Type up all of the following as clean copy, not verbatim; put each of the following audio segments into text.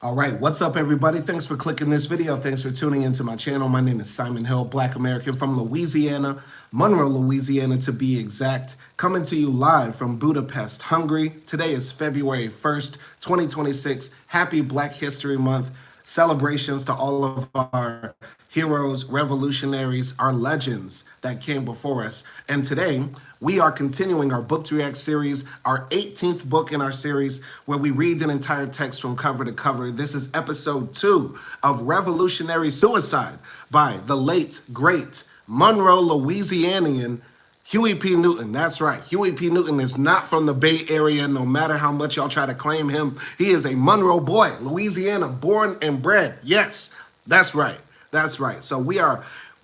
All right, what's up, everybody? Thanks for clicking this video. Thanks for tuning into my channel. My name is Simon Hill, Black American from Louisiana, Monroe, Louisiana to be exact, coming to you live from Budapest, Hungary. Today is February 1st, 2026. Happy Black History Month. Celebrations to all of our heroes, revolutionaries, our legends that came before us. And today, we are continuing our Book to React series, our 18th book in our series, where we read an entire text from cover to cover. This is episode 2 of Revolutionary Suicide by the late, great Monroe, Louisianian Huey P. Newton. That's right. Huey P. Newton is not from the Bay Area, no matter how much y'all try to claim him. He is a Monroe boy, Louisiana, born and bred. Yes, that's right. That's right. So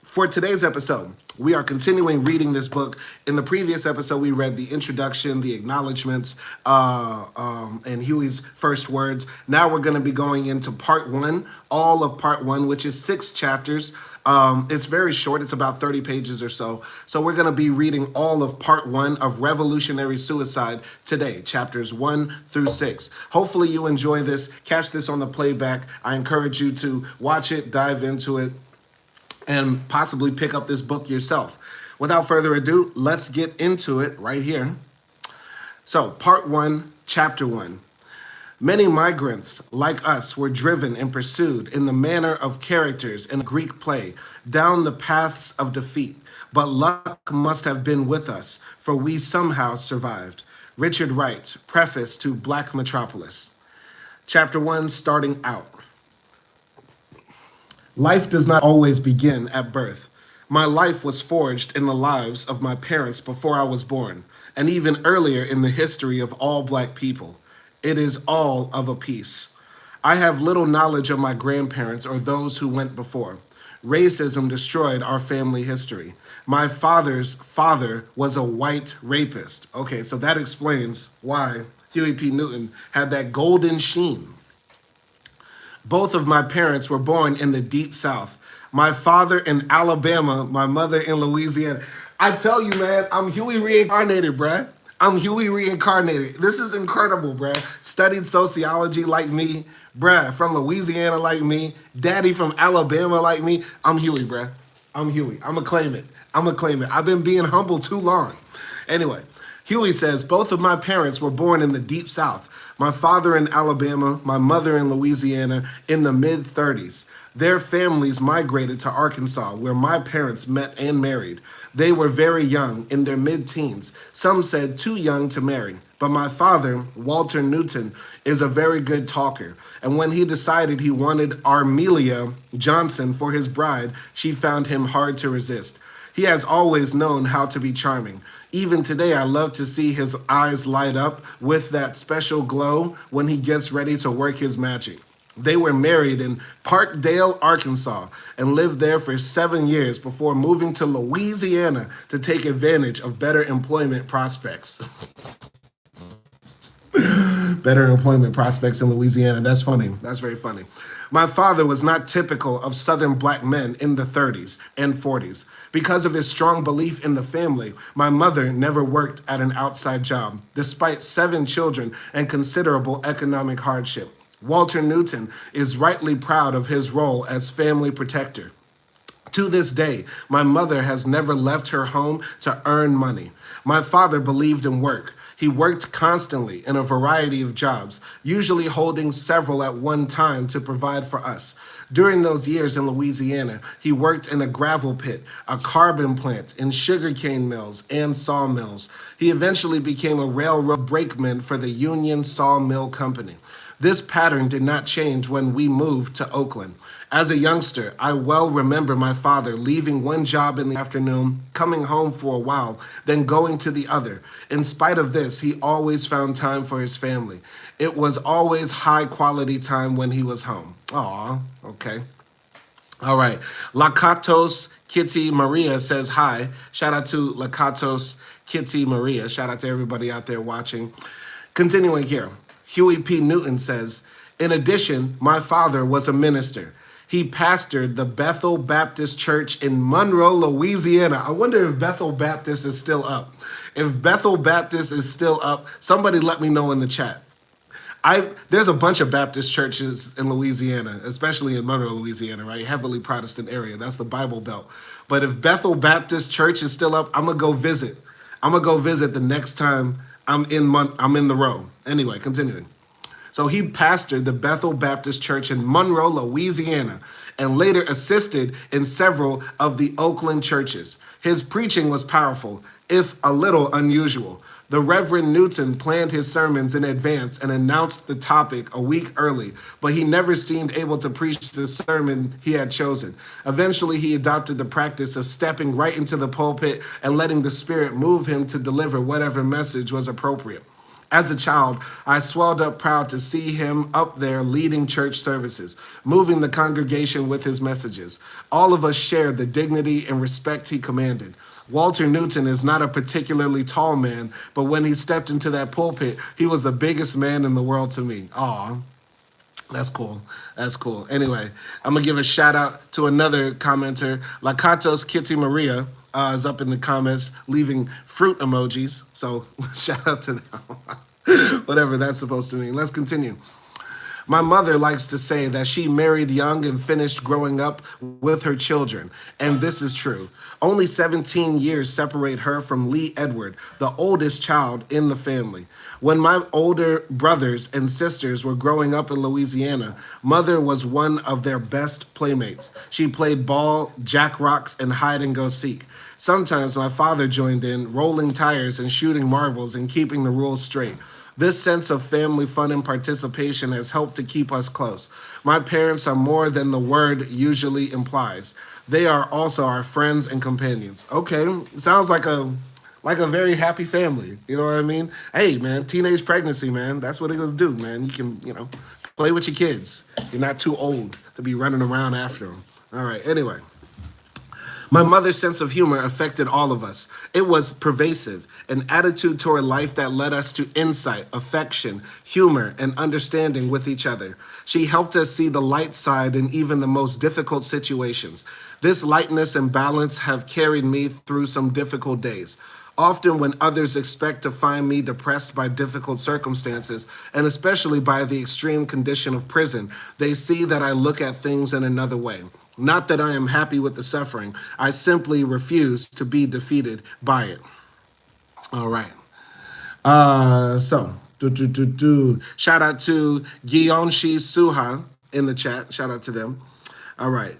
for today's episode, we are continuing reading this book. In the previous episode, we read the introduction, the acknowledgments, and Huey's first words. Now we're going to be going into part 1, all of part 1, which is 6 chapters. It's very short. It's about 30 pages or so. So we're going to be reading all of part 1 of Revolutionary Suicide today, chapters 1 through 6. Hopefully you enjoy this. Catch this on the playback. I encourage you to watch it, dive into it, and possibly pick up this book yourself. Without further ado, let's get into it right here. So, part 1, chapter 1. Many migrants, like us, were driven and pursued in the manner of characters in a Greek play down the paths of defeat. But luck must have been with us, for we somehow survived. Richard Wright, preface to Black Metropolis. Chapter 1, starting out. Life does not always begin at birth. My life was forged in the lives of my parents before I was born, and even earlier in the history of all Black people. It is all of a piece. I have little knowledge of my grandparents or those who went before. Racism destroyed our family history. My father's father was a white rapist. Okay, so that explains why Huey P. Newton had that golden sheen. Both of my parents were born in the Deep South. My father in Alabama, my mother in Louisiana. I tell you, man, I'm Huey reincarnated, bruh. I'm Huey reincarnated. This is incredible, bruh. Studied sociology like me, bruh. From Louisiana like me. Daddy from Alabama like me. I'm Huey, bruh. I'm Huey. I'm going to claim it. I'm going to claim it. I've been being humble too long. Anyway, Huey says, both of my parents were born in the Deep South. My father in Alabama, my mother in Louisiana in the mid-30s. Their families migrated to Arkansas, where my parents met and married. They were very young, in their mid-teens. Some said too young to marry. But my father, Walter Newton, is a very good talker. And when he decided he wanted Armelia Johnson for his bride, she found him hard to resist. He has always known how to be charming. Even today, I love to see his eyes light up with that special glow when he gets ready to work his magic. They were married in Parkdale, Arkansas, and lived there for 7 years before moving to Louisiana to take advantage of better employment prospects. Better employment prospects in Louisiana. That's funny. That's very funny. My father was not typical of Southern Black men in the 30s and 40s. Because of his strong belief in the family, my mother never worked at an outside job, despite 7 children and considerable economic hardship. Walter Newton is rightly proud of his role as family protector. To this day, my mother has never left her home to earn money. My father believed in work. He worked constantly in a variety of jobs, usually holding several at one time to provide for us. During those years in Louisiana, he worked in a gravel pit, a carbon plant, in sugarcane mills, and sawmills. He eventually became a railroad brakeman for the Union Sawmill Company. This pattern did not change when we moved to Oakland. As a youngster, I well remember my father leaving one job in the afternoon, coming home for a while, then going to the other. In spite of this, he always found time for his family. It was always high quality time when he was home. Aw, okay. All right. Lakatos Kitty Maria says hi. Shout out to Lakatos Kitty Maria. Shout out to everybody out there watching. Continuing here. Huey P. Newton says, in addition, my father was a minister. He pastored the Bethel Baptist Church in Monroe, Louisiana. I wonder if Bethel Baptist is still up. If Bethel Baptist is still up, somebody let me know in the chat. There's a bunch of Baptist churches in Louisiana, especially in Monroe, Louisiana, right? Heavily Protestant area. That's the Bible Belt. But if Bethel Baptist Church is still up, I'm gonna go visit. I'm gonna go visit the next time I'm in the row. Anyway, continuing. So he pastored the Bethel Baptist Church in Monroe, Louisiana, and later assisted in several of the Oakland churches. His preaching was powerful, if a little unusual. The Reverend Newton planned his sermons in advance and announced the topic a week early, but he never seemed able to preach the sermon he had chosen. Eventually, he adopted the practice of stepping right into the pulpit and letting the Spirit move him to deliver whatever message was appropriate. As a child, I swelled up proud to see him up there leading church services, moving the congregation with his messages. All of us shared the dignity and respect he commanded. Walter Newton is not a particularly tall man, but when he stepped into that pulpit, he was the biggest man in the world to me. Aw, that's cool. That's cool. Anyway, I'm going to give a shout out to another commenter, Lakatos Kitty Maria. Is up in the comments leaving fruit emojis. So shout out to them. Whatever that's supposed to mean. Let's continue. My mother likes to say that she married young and finished growing up with her children, and this is true. Only 17 years separate her from Lee Edward, the oldest child in the family. When my older brothers and sisters were growing up in Louisiana, Mother was one of their best playmates. She played ball, jack rocks, and hide and go seek. Sometimes my father joined in, rolling tires and shooting marbles and keeping the rules straight. This sense of family fun and participation has helped to keep us close. My parents are more than the word usually implies. They are also our friends and companions. Okay, sounds like a very happy family. You know what I mean? Hey, man, teenage pregnancy, man. That's what it's gonna do, man. You can, play with your kids. You're not too old to be running around after them. All right, anyway. My mother's sense of humor affected all of us. It was pervasive, an attitude toward life that led us to insight, affection, humor, and understanding with each other. She helped us see the light side in even the most difficult situations. This lightness and balance have carried me through some difficult days. Often when others expect to find me depressed by difficult circumstances, and especially by the extreme condition of prison, they see that I look at things in another way. Not that I am happy with the suffering. I simply refuse to be defeated by it. All right. Shout out to Gyeonshi Suha in the chat. Shout out to them. All right.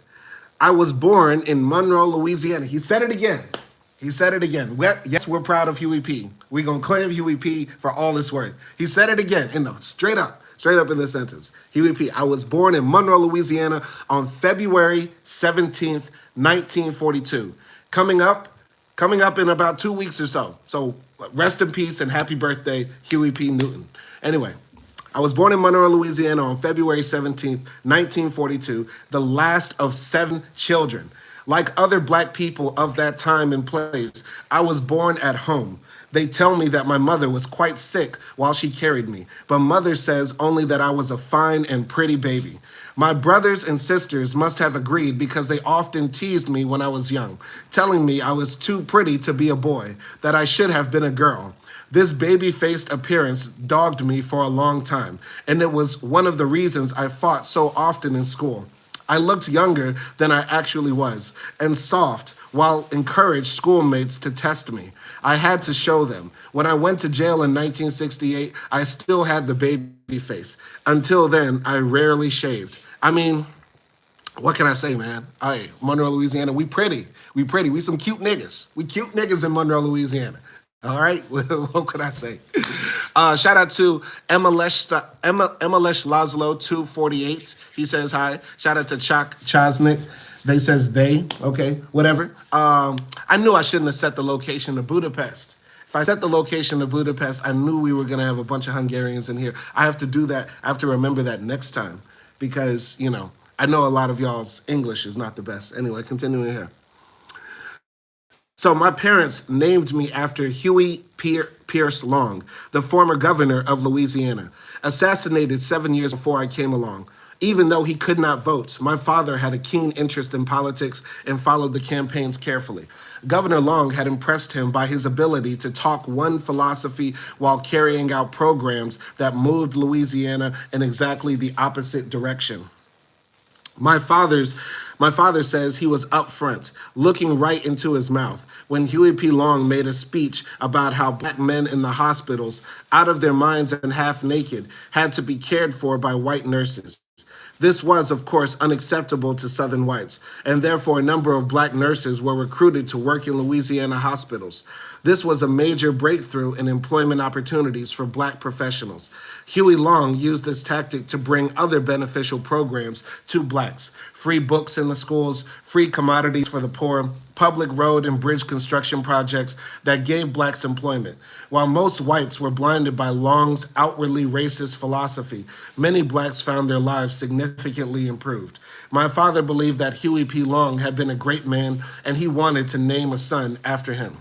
I was born in Monroe, Louisiana. He said it again. He said it again. Yes, we're proud of Huey P. We're going to claim Huey P for all it's worth. He said it again, straight up in this sentence. Huey P. I was born in Monroe, Louisiana on February 17th, 1942. Coming up in about 2 weeks or so. So rest in peace and happy birthday, Huey P. Newton. Anyway, I was born in Monroe, Louisiana on February 17th, 1942, the last of 7 children. Like other Black people of that time and place, I was born at home. They tell me that my mother was quite sick while she carried me, but Mother says only that I was a fine and pretty baby. My brothers and sisters must have agreed because they often teased me when I was young, telling me I was too pretty to be a boy, that I should have been a girl. This baby-faced appearance dogged me for a long time, and it was one of the reasons I fought so often in school. I looked younger than I actually was, and soft, while encouraged schoolmates to test me. I had to show them. When I went to jail in 1968, I still had the baby face. Until then, I rarely shaved. I mean, what can I say, man? Hey, Monroe, Louisiana, we pretty. We some cute niggas. We cute niggas in Monroe, Louisiana. All right, what could I say? Shout out to Emalesh Laszlo 248. He says hi. Shout out to Chak Chaznik. They says they. Okay, whatever. I knew I shouldn't have set the location to Budapest. If I set the location to Budapest, I knew we were going to have a bunch of Hungarians in here. I have to do that. I have to remember that next time because, I know a lot of y'all's English is not the best. Anyway, continuing here. So my parents named me after Huey Pierce Long, the former governor of Louisiana, assassinated 7 years before I came along. Even though he could not vote, my father had a keen interest in politics and followed the campaigns carefully. Governor Long had impressed him by his ability to talk one philosophy while carrying out programs that moved Louisiana in exactly the opposite direction. My father's my father says he was up front, looking right into his mouth, when Huey P. Long made a speech about how black men in the hospitals, out of their minds and half naked, had to be cared for by white nurses. This was, of course, unacceptable to Southern whites, and therefore a number of black nurses were recruited to work in Louisiana hospitals. This was a major breakthrough in employment opportunities for black professionals. Huey Long used this tactic to bring other beneficial programs to blacks: free books in the schools, free commodities for the poor, public road and bridge construction projects that gave blacks employment. While most whites were blinded by Long's outwardly racist philosophy, many blacks found their lives significantly improved. My father believed that Huey P. Long had been a great man, and he wanted to name a son after him.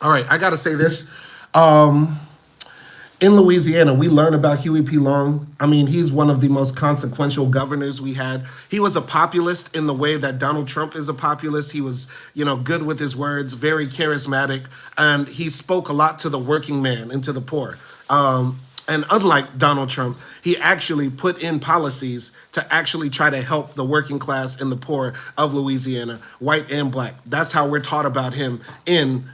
All right, I got to say this. In Louisiana, we learn about Huey P. Long. I mean, he's one of the most consequential governors we had. He was a populist in the way that Donald Trump is a populist. He was, good with his words, very charismatic, and he spoke a lot to the working man and to the poor. And unlike Donald Trump, he actually put in policies to actually try to help the working class and the poor of Louisiana, white and black. That's how we're taught about him in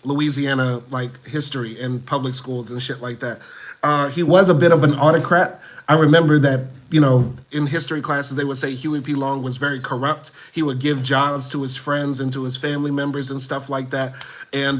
Louisiana, like history and public schools and shit like that. He was a bit of an autocrat. I remember that, in history classes, they would say Huey P. Long was very corrupt. He would give jobs to his friends and to his family members and stuff like that. And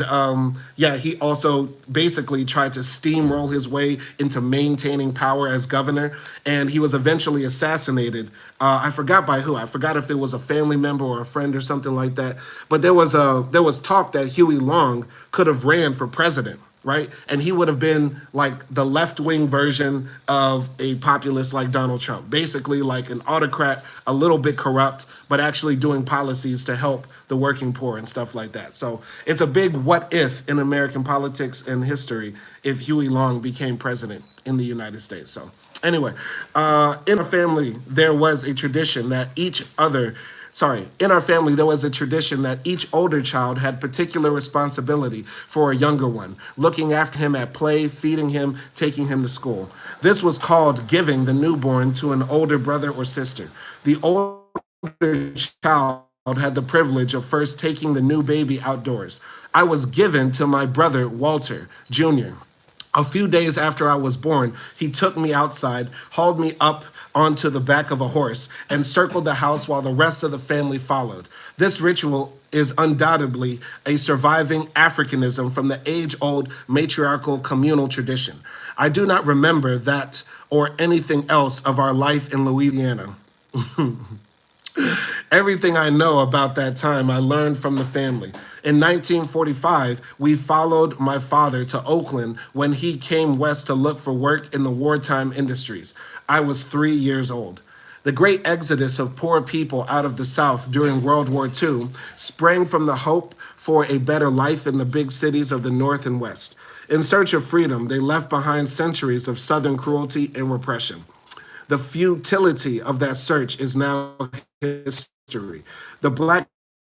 he also basically tried to steamroll his way into maintaining power as governor. And he was eventually assassinated. I forgot by who. I forgot if it was a family member or a friend or something like that. But there was talk that Huey Long could have ran for president, right? And he would have been like the left-wing version of a populist like Donald Trump, basically like an autocrat, a little bit corrupt, but actually doing policies to help the working poor and stuff like that. So it's a big what if in American politics and history if Huey Long became president in the United States. So anyway, in our family, there was a tradition that in our family, there was a tradition that each older child had particular responsibility for a younger one, looking after him at play, feeding him, taking him to school. This was called giving the newborn to an older brother or sister. The older child had the privilege of first taking the new baby outdoors. I was given to my brother, Walter Jr. A few days after I was born, he took me outside, hauled me up onto the back of a horse, and circled the house while the rest of the family followed. This ritual is undoubtedly a surviving Africanism from the age-old matriarchal communal tradition. I do not remember that or anything else of our life in Louisiana. Everything I know about that time I learned from the family. In 1945, we followed my father to Oakland when he came west to look for work in the wartime industries. I was 3 years old. The great exodus of poor people out of the South during World War II sprang from the hope for a better life in the big cities of the North and West. In search of freedom, they left behind centuries of Southern cruelty and repression. The futility of that search is now history. The black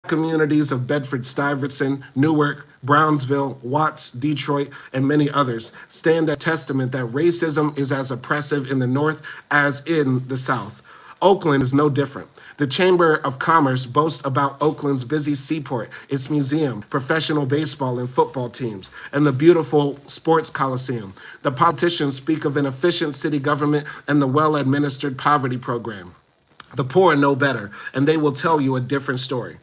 communities of Bedford-Stuyvesant, Newark, Brownsville, Watts, Detroit, and many others stand as testament that racism is as oppressive in the North as in the South. Oakland is no different. The Chamber of Commerce boasts about Oakland's busy seaport, its museum, professional baseball and football teams, and the beautiful sports coliseum. The politicians speak of an efficient city government and the well-administered poverty program. The poor know better, and they will tell you a different story.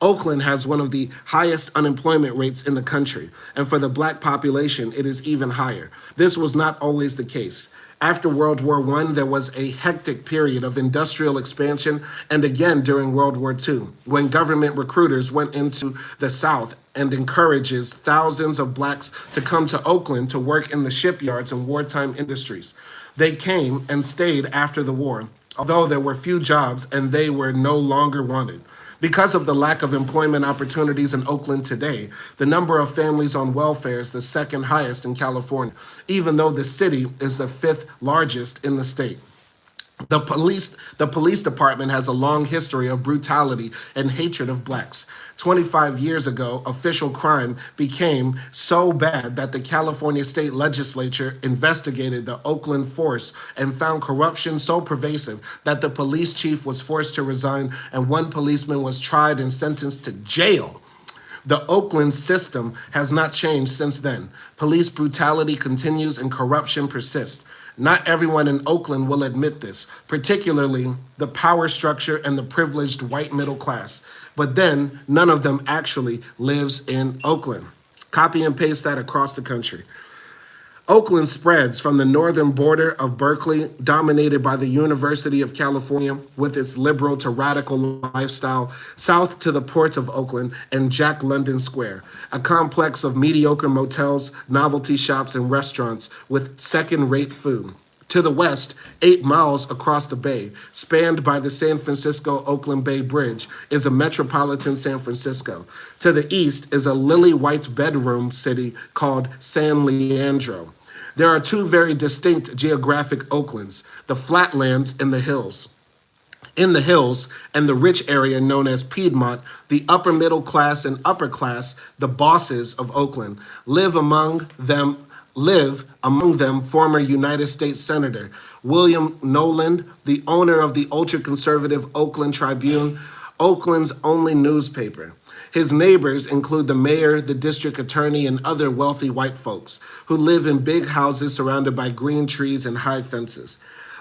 Oakland has one of the highest unemployment rates in the country, and for the black population, it is even higher. This was not always the case. After World War I, there was a hectic period of industrial expansion, and again during World War II, when government recruiters went into the South and encourages thousands of blacks to come to Oakland to work in the shipyards and wartime industries. They came and stayed after the war, although there were few jobs and they were no longer wanted. Because of the lack of employment opportunities in Oakland today, the number of families on welfare is the second highest in California, even though the city is the fifth largest in the state. The police department has a long history of brutality and hatred of blacks. 25 years ago, official crime became so bad that the California state legislature investigated the Oakland force and found corruption so pervasive that the police chief was forced to resign and one policeman was tried and sentenced to jail. The Oakland system has not changed since then. Police brutality continues and corruption persists. Not everyone in Oakland will admit this, particularly the power structure and the privileged white middle class. But then, none of them actually lives in Oakland. Copy and paste that across the country. Oakland spreads from the northern border of Berkeley, dominated by the University of California with its liberal to radical lifestyle, south to the ports of Oakland and Jack London Square, a complex of mediocre motels, novelty shops, and restaurants with second-rate food. To the west, 8 miles across the bay, spanned by the San Francisco-Oakland Bay Bridge, is a metropolitan San Francisco. To the east is a lily-white bedroom city called San Leandro. There are two very distinct geographic Oaklands, the flatlands and the hills. In the hills and the rich area known as Piedmont, the upper middle class and upper class, the bosses of Oakland, live among them former United States Senator William Noland, the owner of the ultra-conservative Oakland Tribune, Oakland's only newspaper. His neighbors include the mayor, the district attorney, and other wealthy white folks who live in big houses surrounded by green trees and high fences.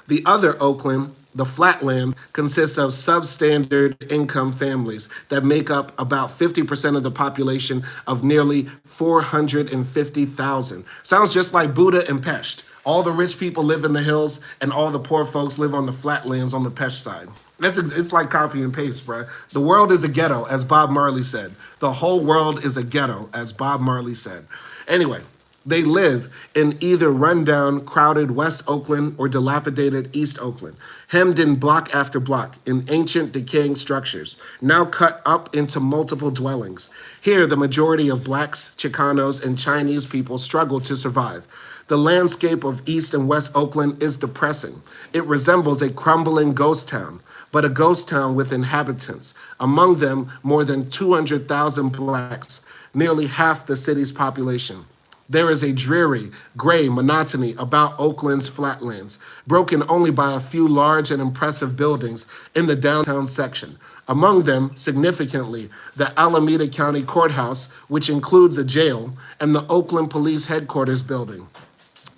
The other Oakland, the flatlands, consists of substandard income families that make up about 50% of the population of nearly 450,000. Sounds just like Buddha and Pest. All the rich people live in the hills and all the poor folks live on the flatlands on the Pest side. It's like copy and paste, bro. The world is a ghetto, as Bob Marley said. The whole world is a ghetto, as Bob Marley said. Anyway, they live in either rundown, crowded West Oakland or dilapidated East Oakland, hemmed in block after block in ancient decaying structures, now cut up into multiple dwellings. Here, the majority of blacks, Chicanos, and Chinese people struggle to survive. The landscape of East and West Oakland is depressing. It resembles a crumbling ghost town, but a ghost town with inhabitants, among them more than 200,000 blacks, nearly half the city's population. There is a dreary, gray monotony about Oakland's flatlands, broken only by a few large and impressive buildings in the downtown section. Among them, significantly, the Alameda County Courthouse, which includes a jail, and the Oakland Police Headquarters building,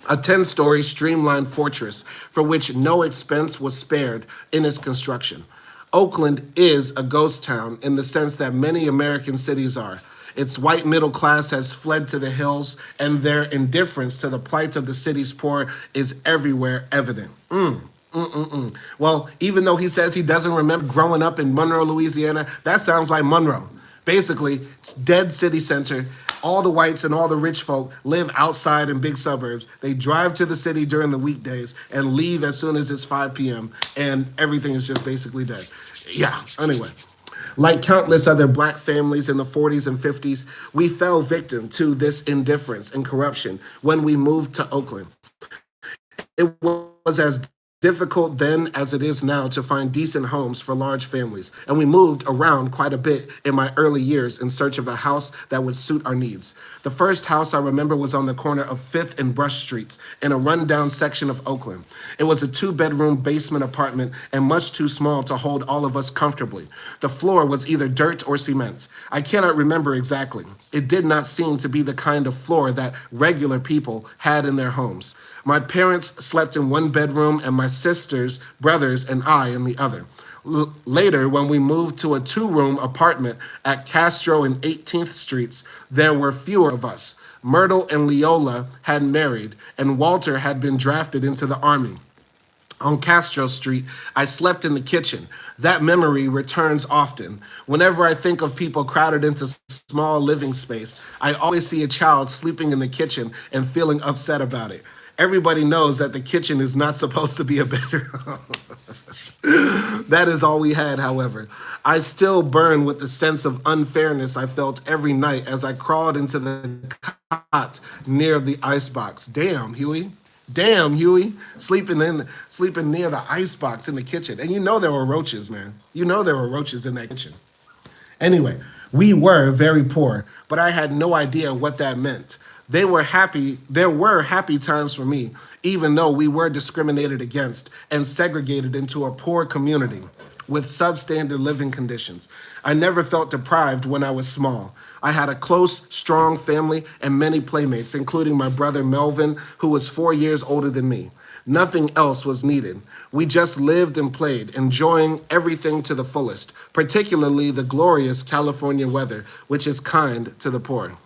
a 10-story streamlined fortress for which no expense was spared in its construction. Oakland is a ghost town in the sense that many American cities are. Its white middle class has fled to the hills, and their indifference to the plight of the city's poor is everywhere evident. Well, even though he says he doesn't remember growing up in Monroe, Louisiana, that sounds like Monroe. Basically, it's dead city center. All the whites and all the rich folk live outside in big suburbs. They drive to the city during the weekdays and leave as soon as it's 5 p.m. and everything is just basically dead. Yeah, anyway. Like countless other black families in the 40s and 50s, we fell victim to this indifference and corruption when we moved to Oakland. It was as difficult then as it is now to find decent homes for large families, and we moved around quite a bit in my early years in search of a house that would suit our needs. The first house I remember was on the corner of 5th and Brush Streets in a rundown section of Oakland. It was a 2-bedroom basement apartment and much too small to hold all of us comfortably. The floor was either dirt or cement. I cannot remember exactly. It did not seem to be the kind of floor that regular people had in their homes. My parents slept in one bedroom and my sisters, brothers, and I in the other. Later, when we moved to a 2-room apartment at Castro and 18th Streets, there were fewer of us. Myrtle and Leola had married, and Walter had been drafted into the Army. On Castro Street, I slept in the kitchen. That memory returns often. Whenever I think of people crowded into small living space, I always see a child sleeping in the kitchen and feeling upset about it. Everybody knows that the kitchen is not supposed to be a bedroom. That is all we had, however. I still burn with the sense of unfairness I felt every night as I crawled into the cot near the icebox. Damn, Huey. Damn, Huey, sleeping near the icebox in the kitchen. And you know there were roaches, man. You know there were roaches in that kitchen. Anyway, we were very poor, but I had no idea what that meant. They were happy, there were happy times for me, even though we were discriminated against and segregated into a poor community with substandard living conditions. I never felt deprived when I was small. I had a close, strong family and many playmates, including my brother Melvin, who was 4 years older than me. Nothing else was needed. We just lived and played, enjoying everything to the fullest, particularly the glorious California weather, which is kind to the poor.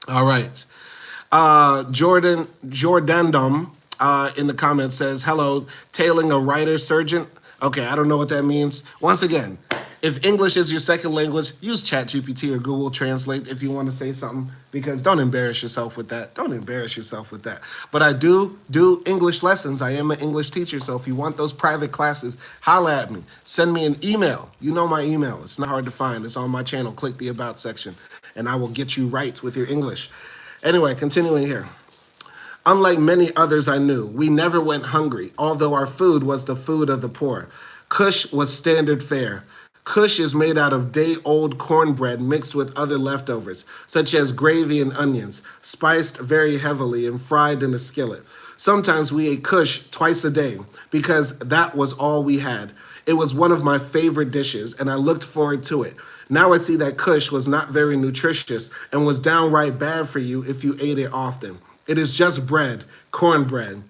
All right. Jordandom in the comments says, hello, tailing a writer surgeon. Okay, I don't know what that means. Once again, if English is your second language, use ChatGPT or Google Translate if you want to say something, because don't embarrass yourself with that. Don't embarrass yourself with that. But I do English lessons. I am an English teacher, so if you want those private classes, holla at me. Send me an email. You know my email. It's not hard to find. It's on my channel. Click the About section, and I will get you right with your English. Anyway, continuing here. Unlike many others I knew, we never went hungry, although our food was the food of the poor. Kush was standard fare. Kush is made out of day-old cornbread mixed with other leftovers, such as gravy and onions, spiced very heavily and fried in a skillet. Sometimes we ate kush twice a day because that was all we had. It was one of my favorite dishes, and I looked forward to it. Now I see that kush was not very nutritious and was downright bad for you if you ate it often. It is just bread, cornbread.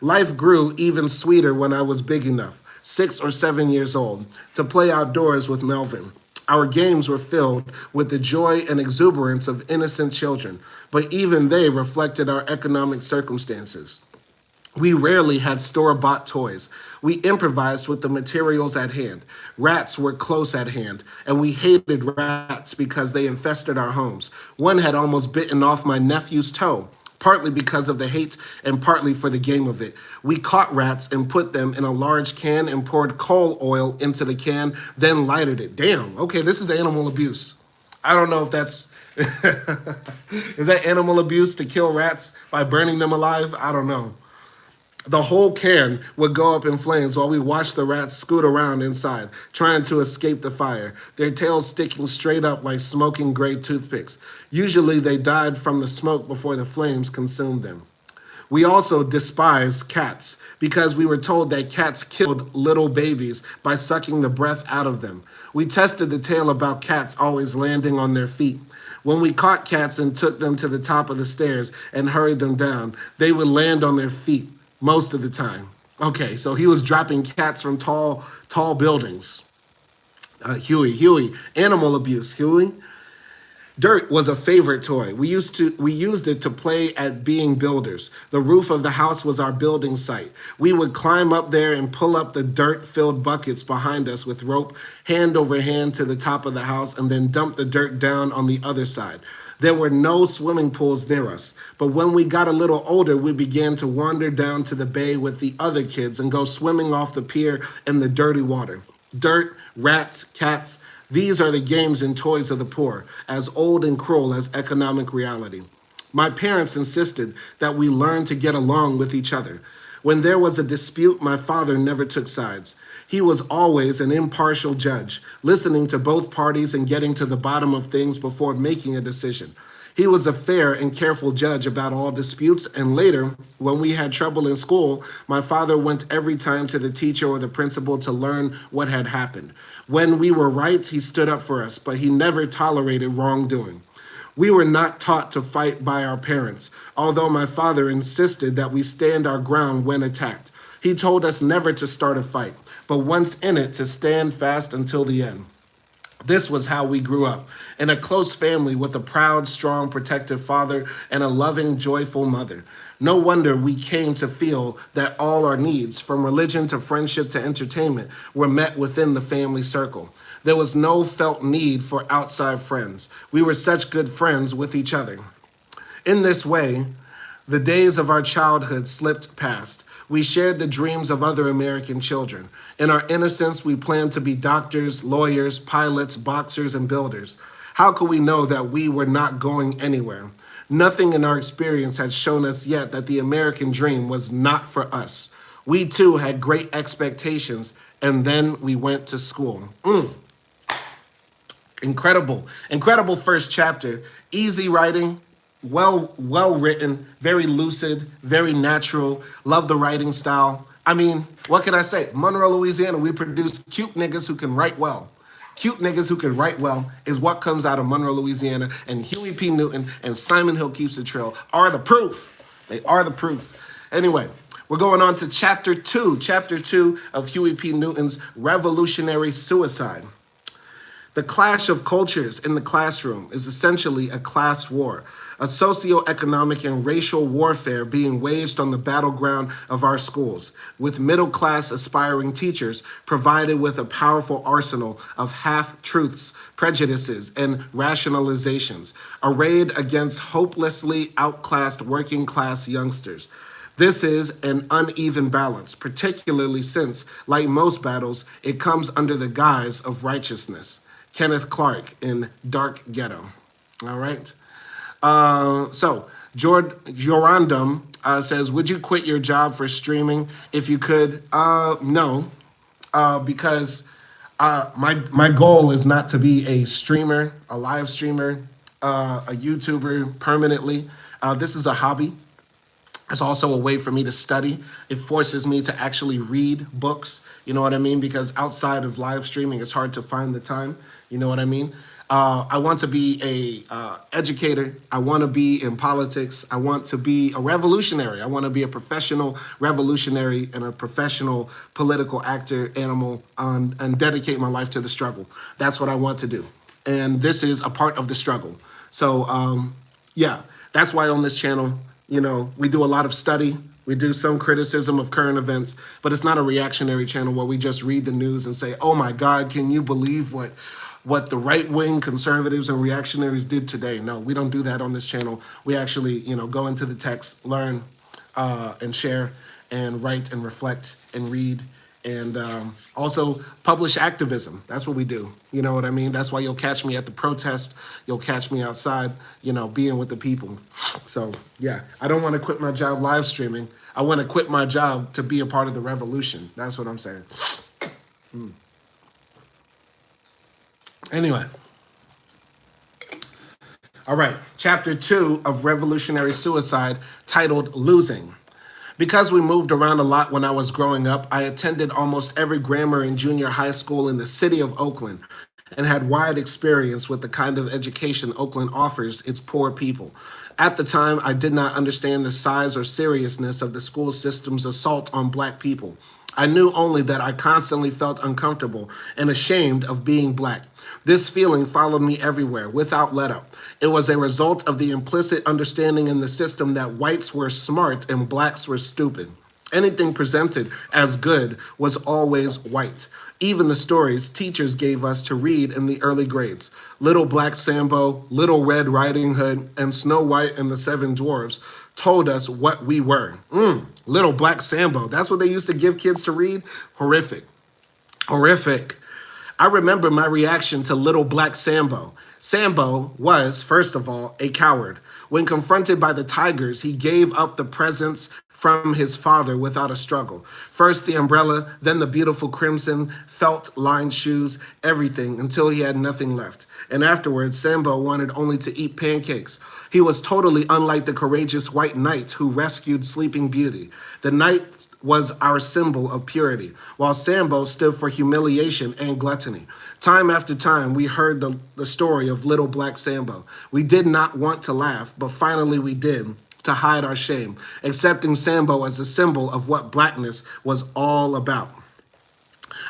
Life grew even sweeter when I was big enough, 6 or 7 years old, to play outdoors with Melvin. Our games were filled with the joy and exuberance of innocent children, but even they reflected our economic circumstances. We rarely had store-bought toys. We improvised with the materials at hand. Rats were close at hand, and we hated rats because they infested our homes. One had almost bitten off my nephew's toe, partly because of the hate and partly for the game of it. We caught rats and put them in a large can and poured coal oil into the can, then lighted it. Damn, okay, this is animal abuse. I don't know if that's, is that animal abuse to kill rats by burning them alive? I don't know. The whole can would go up in flames while we watched the rats scoot around inside, trying to escape the fire, their tails sticking straight up like smoking gray toothpicks. Usually they died from the smoke before the flames consumed them. We also despised cats because we were told that cats killed little babies by sucking the breath out of them. We tested the tale about cats always landing on their feet. When we caught cats and took them to the top of the stairs and hurried them down, they would land on their feet. Most of the time. Okay, so he was dropping cats from tall buildings. Huey, animal abuse, Huey. Dirt was a favorite toy. We used it to play at being builders. The roof of the house was our building site. We would climb up there and pull up the dirt-filled buckets behind us with rope, hand over hand to the top of the house, and then dump the dirt down on the other side. There were no swimming pools near us, but when we got a little older, we began to wander down to the bay with the other kids and go swimming off the pier in the dirty water. Dirt, rats, cats, these are the games and toys of the poor, as old and cruel as economic reality. My parents insisted that we learn to get along with each other. When there was a dispute, my father never took sides. He was always an impartial judge, listening to both parties and getting to the bottom of things before making a decision. He was a fair and careful judge about all disputes, and later, when we had trouble in school, my father went every time to the teacher or the principal to learn what had happened. When we were right, he stood up for us, but he never tolerated wrongdoing. We were not taught to fight by our parents, although my father insisted that we stand our ground when attacked. He told us never to start a fight, but once in it, to stand fast until the end. This was how we grew up, in a close family with a proud, strong, protective father and a loving, joyful mother. No wonder we came to feel that all our needs, from religion to friendship to entertainment, were met within the family circle. There was no felt need for outside friends. We were such good friends with each other. In this way, the days of our childhood slipped past. We shared the dreams of other American children. In our innocence, we planned to be doctors, lawyers, pilots, boxers, and builders. How could we know that we were not going anywhere? Nothing in our experience had shown us yet that the American dream was not for us. We too had great expectations, and then we went to school. Incredible, incredible first chapter. Easy writing, well written, very lucid, very natural. Love the writing style. I mean, what can I say? Monroe, Louisiana, we produce cute niggas who can write well. Cute niggas who can write well is what comes out of Monroe, Louisiana, and Huey P. Newton and Simon Hill Keeps the Trill are the proof. They are the proof. Anyway, we're going on to chapter 2. Chapter 2 of Huey P. Newton's Revolutionary Suicide. The clash of cultures in the classroom is essentially a class war, a socioeconomic and racial warfare being waged on the battleground of our schools, with middle-class aspiring teachers provided with a powerful arsenal of half-truths, prejudices, and rationalizations, arrayed against hopelessly outclassed working-class youngsters. This is an uneven balance, particularly since, like most battles, it comes under the guise of righteousness. Kenneth Clark in Dark Ghetto. All right. So Jorandum says, would you quit your job for streaming if you could? No, because my goal is not to be a streamer, a live streamer, a YouTuber permanently. This is a hobby. It's also a way for me to study. It forces me to actually read books, you know what I mean? Because outside of live streaming, it's hard to find the time, you know what I mean? I want to be a educator. I want to be in politics. I want to be a revolutionary. I want to be a professional revolutionary and a professional political actor, animal, and dedicate my life to the struggle. That's what I want to do. And this is a part of the struggle. So, yeah, that's why on this channel, you know, we do a lot of study. We do some criticism of current events, but it's not a reactionary channel where we just read the news and say, oh my God, can you believe what the right-wing conservatives and reactionaries did today? No, we don't do that on this channel. We actually, you know, go into the text, learn, and share, and write and reflect and read, and also publish activism. That's what we do. You know what I mean? That's why you'll catch me at the protest. You'll catch me outside, you know, being with the people. So, yeah, I don't want to quit my job live streaming. I want to quit my job to be a part of the revolution. That's what I'm saying. Anyway. All right, chapter 2 of Revolutionary Suicide, titled Losing. Because we moved around a lot when I was growing up, I attended almost every grammar and junior high school in the city of Oakland and had wide experience with the kind of education Oakland offers its poor people. At the time, I did not understand the size or seriousness of the school system's assault on Black people. I knew only that I constantly felt uncomfortable and ashamed of being Black. This feeling followed me everywhere, without letup. It was a result of the implicit understanding in the system that whites were smart and Blacks were stupid. Anything presented as good was always white. Even the stories teachers gave us to read in the early grades. Little Black Sambo, Little Red Riding Hood, and Snow White and the Seven Dwarfs told us what we were. Little Black Sambo, that's what they used to give kids to read? Horrific. Horrific. I remember my reaction to Little Black Sambo. Sambo was, first of all, a coward. When confronted by the tigers, he gave up the presents from his father without a struggle. First the umbrella, then the beautiful crimson felt-lined shoes, everything, until he had nothing left. And afterwards, Sambo wanted only to eat pancakes. He was totally unlike the courageous white knight who rescued Sleeping Beauty. The knight was our symbol of purity, while Sambo stood for humiliation and gluttony. Time after time, we heard the story of Little Black Sambo. We did not want to laugh, but finally we did, to hide our shame, accepting Sambo as a symbol of what Blackness was all about.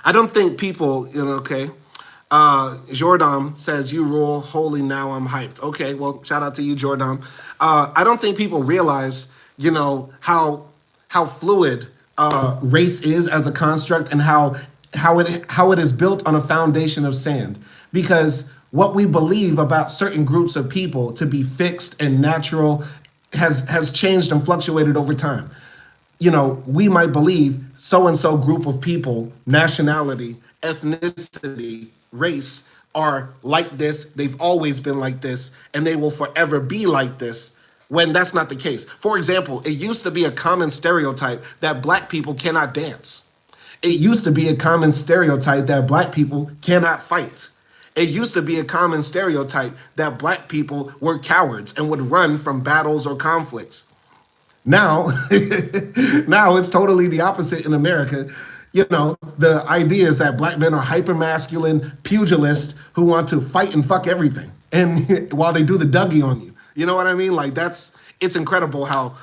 I don't think people, Jordan says, you rule, holy, now I'm hyped. Okay, well, shout out to you, Jordan. I don't think people realize, how fluid race is as a construct and how it is built on a foundation of sand. Because what we believe about certain groups of people to be fixed and natural has changed and fluctuated over time. We might believe so-and-so group of people, nationality, ethnicity, race, are like this, they've always been like this, and they will forever be like this. when that's not the case. For example, it used to be a common stereotype that black people cannot dance. It used to be a common stereotype that black people cannot fight. It used to be a common stereotype that black people were cowards and would run from battles or conflicts. Now, now it's totally the opposite in America. You know, the idea is that black men are hyper-masculine pugilists who want to fight and fuck everything, and while they do the Dougie on you. You know what I mean? Like, it's incredible how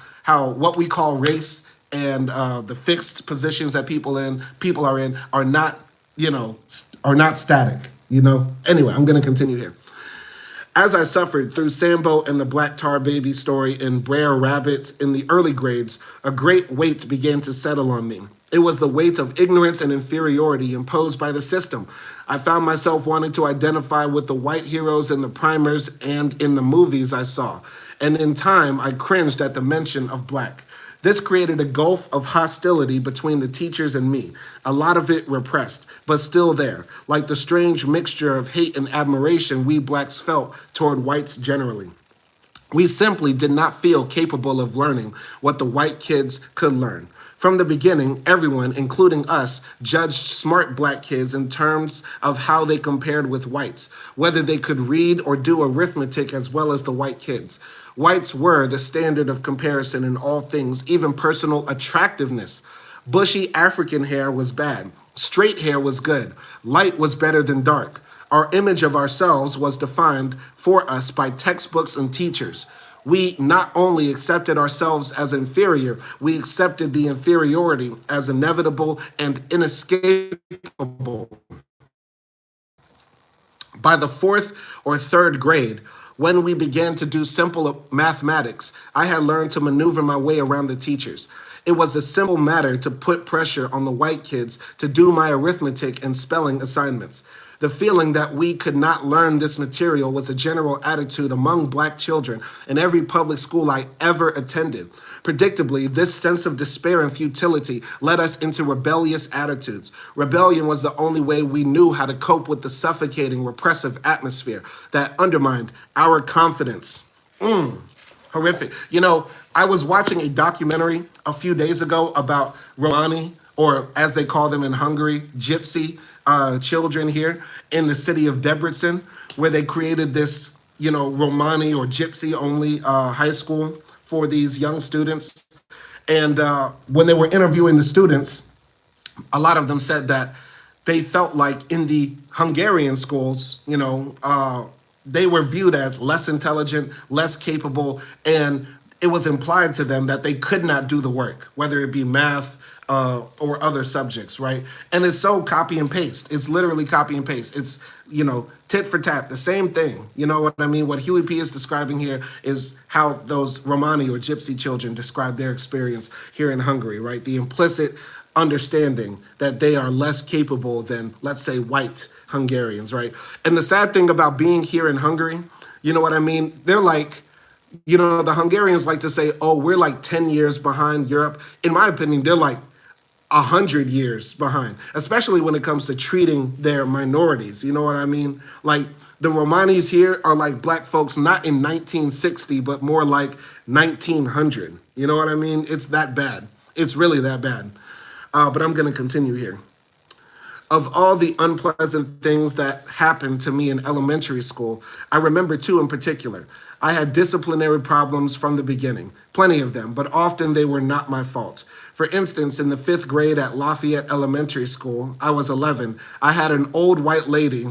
what we call race and the fixed positions that people are in are not, are not static. Anyway, I'm going to continue here. As I suffered through Sambo and the Black Tar Baby story and Brer Rabbit in the early grades, a great weight began to settle on me. It was the weight of ignorance and inferiority imposed by the system. I found myself wanting to identify with the white heroes in the primers and in the movies I saw. And in time, I cringed at the mention of black. This created a gulf of hostility between the teachers and me, a lot of it repressed, but still there, like the strange mixture of hate and admiration we blacks felt toward whites generally. We simply did not feel capable of learning what the white kids could learn. From the beginning, everyone, including us, judged smart black kids in terms of how they compared with whites, whether they could read or do arithmetic as well as the white kids. Whites were the standard of comparison in all things, even personal attractiveness. Bushy African hair was bad. Straight hair was good. Light was better than dark. Our image of ourselves was defined for us by textbooks and teachers. We not only accepted ourselves as inferior, we accepted the inferiority as inevitable and inescapable. By the 4th or 3rd grade, when we began to do simple mathematics, I had learned to maneuver my way around the teachers. It was a simple matter to put pressure on the white kids to do my arithmetic and spelling assignments. The feeling that we could not learn this material was a general attitude among black children in every public school I ever attended. Predictably, this sense of despair and futility led us into rebellious attitudes. Rebellion was the only way we knew how to cope with the suffocating, repressive atmosphere that undermined our confidence. Horrific. I was watching a documentary a few days ago about Romani, or as they call them in Hungary, gypsy children here in the city of Debrecen, where they created this, Romani or gypsy only high school for these young students. And when they were interviewing the students, a lot of them said that they felt like in the Hungarian schools, they were viewed as less intelligent, less capable, and it was implied to them that they could not do the work, whether it be math or other subjects, right? And it's so copy and paste. It's literally copy and paste. It's, tit for tat, the same thing. You know what I mean? What Huey P is describing here is how those Romani or gypsy children describe their experience here in Hungary, right? The implicit understanding that they are less capable than, let's say, white Hungarians, right? And the sad thing about being here in Hungary, you know what I mean? They're like, the Hungarians like to say, oh, we're like 10 years behind Europe. In my opinion, they're like 100 years behind, especially when it comes to treating their minorities. You know what I mean? Like the Romanis here are like black folks, not in 1960, but more like 1900. You know what I mean? It's that bad. It's really that bad. But I'm going to continue here. Of all the unpleasant things that happened to me in elementary school, I remember two in particular. I had disciplinary problems from the beginning, plenty of them, but often they were not my fault. For instance, in the 5th grade at Lafayette Elementary School, I was 11, I had an old white lady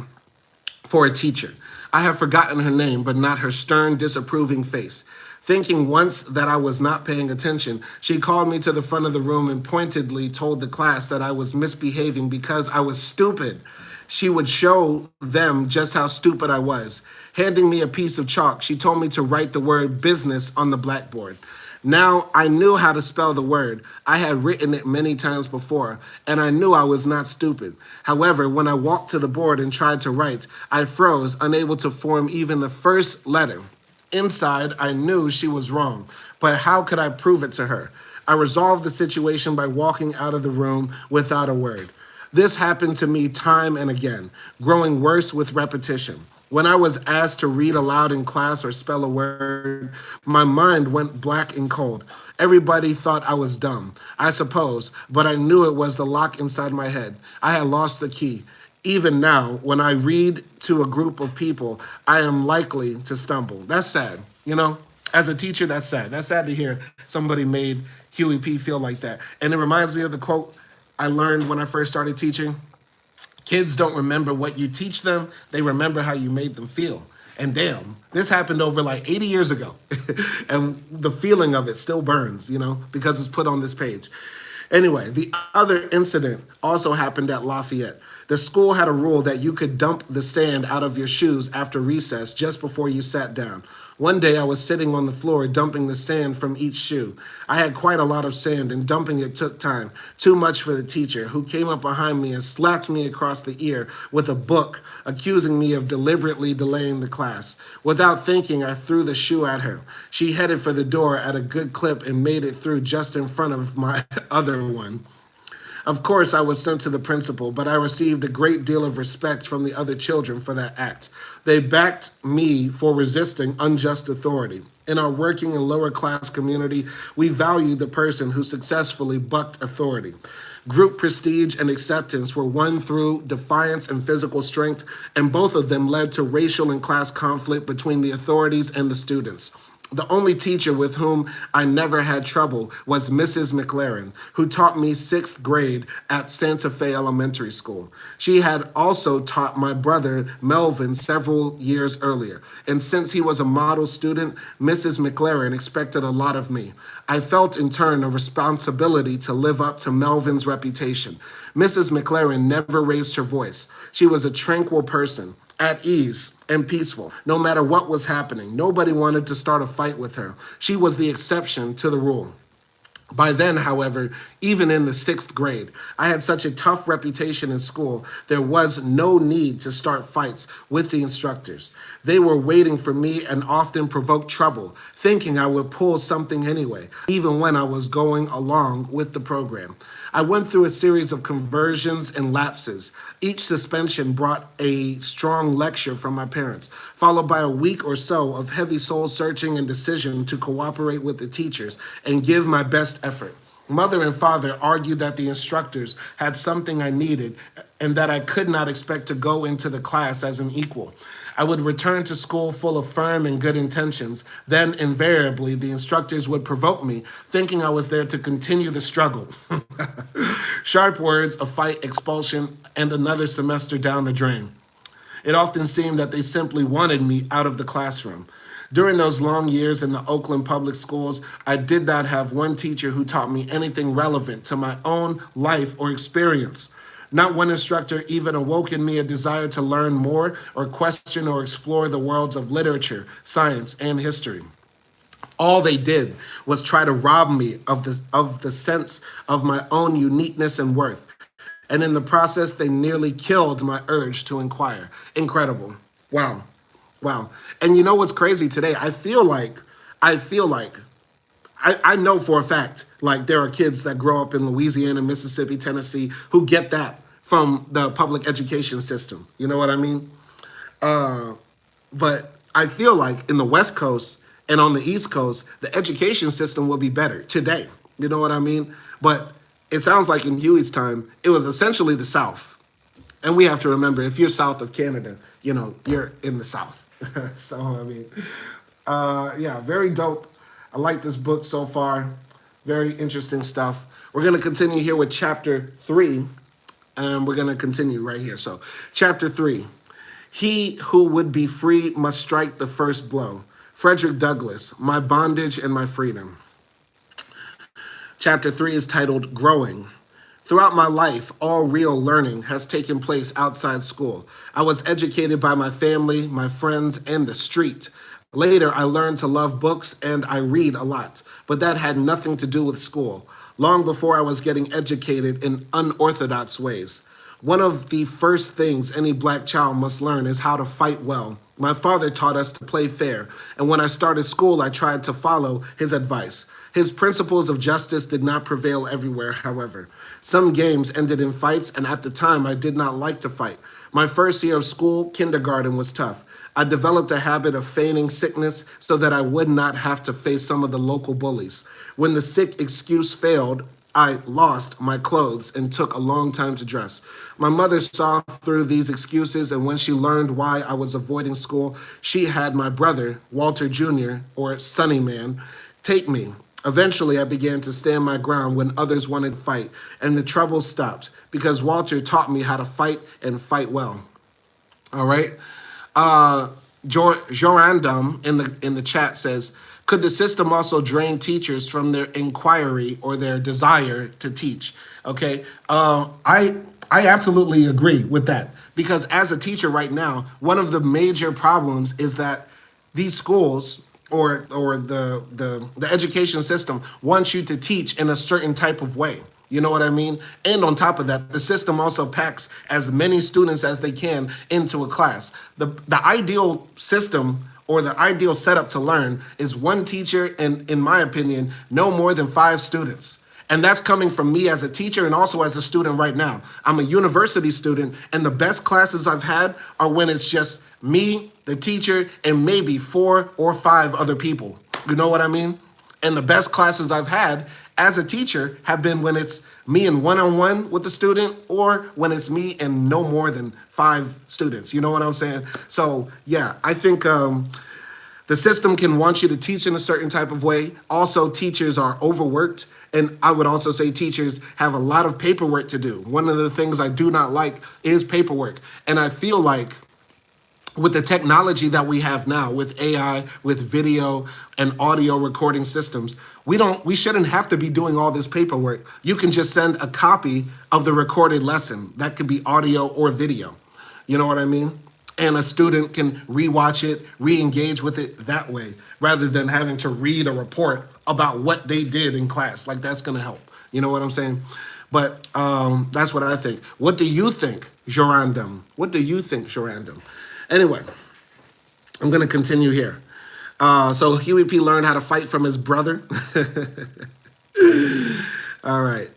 for a teacher. I have forgotten her name, but not her stern, disapproving face. Thinking once that I was not paying attention, she called me to the front of the room and pointedly told the class that I was misbehaving because I was stupid. She would show them just how stupid I was. Handing me a piece of chalk, she told me to write the word business on the blackboard. Now I knew how to spell the word. I had written it many times before, and I knew I was not stupid. However, when I walked to the board and tried to write, I froze, unable to form even the first letter. Inside, I knew she was wrong, but how could I prove it to her? I resolved the situation by walking out of the room without a word. This happened to me time and again, growing worse with repetition. When I was asked to read aloud in class or spell a word, my mind went black and cold. Everybody thought I was dumb, I suppose, but I knew it was the lock inside my head. I had lost the key. Even now, when I read to a group of people, I am likely to stumble. That's sad, you know? As a teacher, that's sad. That's sad to hear somebody made Huey P feel like that. And it reminds me of the quote I learned when I first started teaching. Kids don't remember what you teach them, they remember how you made them feel. And damn, this happened over like 80 years ago. And the feeling of it still burns, you know, because it's put on this page. Anyway, the other incident also happened at Lafayette. The school had a rule that you could dump the sand out of your shoes after recess just before you sat down. One day I was sitting on the floor dumping the sand from each shoe. I had quite a lot of sand and dumping it took time. Too much for the teacher, who came up behind me and slapped me across the ear with a book, accusing me of deliberately delaying the class. Without thinking, I threw the shoe at her. She headed for the door at a good clip and made it through just in front of my other one. Of course, I was sent to the principal, but I received a great deal of respect from the other children for that act. They backed me for resisting unjust authority. In our working and lower class community, we value the person who successfully bucked authority. Group prestige and acceptance were won through defiance and physical strength, and both of them led to racial and class conflict between the authorities and the students. The only teacher with whom I never had trouble was Mrs. McLaren, who taught me 6th grade at Santa Fe Elementary School. She had also taught my brother Melvin several years earlier, and since he was a model student, Mrs. McLaren expected a lot of me. I felt in turn a responsibility to live up to Melvin's reputation. Mrs. McLaren never raised her voice. She was a tranquil person, at ease and peaceful, no matter what was happening. Nobody wanted to start a fight with her. She was the exception to the rule. By then, however, even in the 6th grade, I had such a tough reputation in school, there was no need to start fights with the instructors. They were waiting for me and often provoked trouble, thinking I would pull something anyway, even when I was going along with the program. I went through a series of conversions and lapses. Each suspension brought a strong lecture from my parents, followed by a week or so of heavy soul searching and decision to cooperate with the teachers and give my best effort. Mother and father argued that the instructors had something I needed and that I could not expect to go into the class as an equal. I would return to school full of firm and good intentions. Then, invariably, the instructors would provoke me, thinking I was there to continue the struggle. Sharp words, a fight, expulsion, and another semester down the drain. It often seemed that they simply wanted me out of the classroom. During those long years in the Oakland public schools, I did not have one teacher who taught me anything relevant to my own life or experience. Not one instructor even awoke in me a desire to learn more or question or explore the worlds of literature, science, and history. All they did was try to rob me of the sense of my own uniqueness and worth. And in the process, they nearly killed my urge to inquire. Incredible. Wow. Wow. And you know what's crazy today? I feel like I know for a fact, like there are kids that grow up in Louisiana, Mississippi, Tennessee, who get that from the public education system. You know what I mean? But I feel like in the West Coast and on the East Coast, the education system will be better today. You know what I mean? But it sounds like in Huey's time, it was essentially the South. And we have to remember, if you're south of Canada, you know, you're in the South. So, I mean, yeah, very dope. I like this book so far. Very interesting stuff. We're going to continue here with chapter 3. And we're going to continue right here. So, chapter 3. He who would be free must strike the first blow. Frederick Douglass, My Bondage and My Freedom. Chapter 3 is titled Growing. Throughout my life, all real learning has taken place outside school. I was educated by my family, my friends, and the street. Later, I learned to love books and I read a lot, but that had nothing to do with school. Long before I was getting educated in unorthodox ways. One of the first things any black child must learn is how to fight well. My father taught us to play fair, and when I started school, I tried to follow his advice. His principles of justice did not prevail everywhere, however. Some games ended in fights, and at the time, I did not like to fight. My first year of school, kindergarten, was tough. I developed a habit of feigning sickness so that I would not have to face some of the local bullies. When the sick excuse failed, I lost my clothes and took a long time to dress. My mother saw through these excuses, and when she learned why I was avoiding school, she had my brother, Walter Jr., or Sonny Man, take me. Eventually, I began to stand my ground when others wanted to fight, and the trouble stopped because Walter taught me how to fight and fight well. All right. Jorandum in the chat says, could the system also drain teachers from their inquiry or their desire to teach? Okay. I absolutely agree with that, because as a teacher right now, one of the major problems is that these schools or the education system wants you to teach in a certain type of way. You know what I mean? And on top of that, the system also packs as many students as they can into a class. The ideal system or the ideal setup to learn is one teacher and, in my opinion, no more than 5 students. And that's coming from me as a teacher and also as a student right now. I'm a university student, and the best classes I've had are when it's just me, the teacher, and maybe 4 or 5 other people. You know what I mean? And the best classes I've had as a teacher have been when it's me and one-on-one with the student, or when it's me and no more than 5 students. You know what I'm saying? So yeah, I think the system can want you to teach in a certain type of way. Also, teachers are overworked. And I would also say teachers have a lot of paperwork to do. One of the things I do not like is paperwork. And I feel like with the technology that we have now, with AI, with video and audio recording systems, we shouldn't have to be doing all this paperwork. You can just send a copy of the recorded lesson. That could be audio or video. You know what I mean? And a student can rewatch it, re-engage with it that way, rather than having to read a report about what they did in class. Like, that's going to help. You know what I'm saying? But that's what I think. What do you think, Jorandum? What do you think, Jorandum? Anyway, I'm going to continue here. So Huey P learned how to fight from his brother. All right.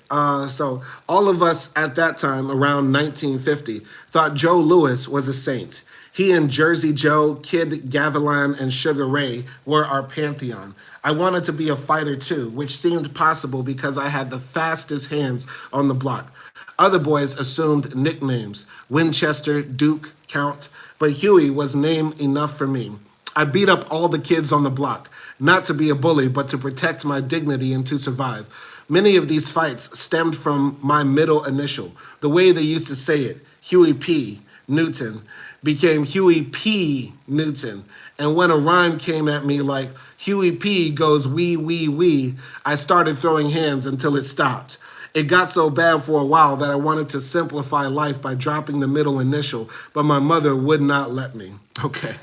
So all of us at that time, around 1950, thought Joe Louis was a saint. He and Jersey Joe, Kid Gavilan, and Sugar Ray were our pantheon. I wanted to be a fighter too, which seemed possible because I had the fastest hands on the block. Other boys assumed nicknames: Winchester, Duke, Count, but Huey was name enough for me. I beat up all the kids on the block, not to be a bully, but to protect my dignity and to survive. Many of these fights stemmed from my middle initial. The way they used to say it, Huey P. Newton, became Huey P. Newton. And when a rhyme came at me like Huey P. goes wee, wee, wee, I started throwing hands until it stopped. It got so bad for a while that I wanted to simplify life by dropping the middle initial, but my mother would not let me. Okay.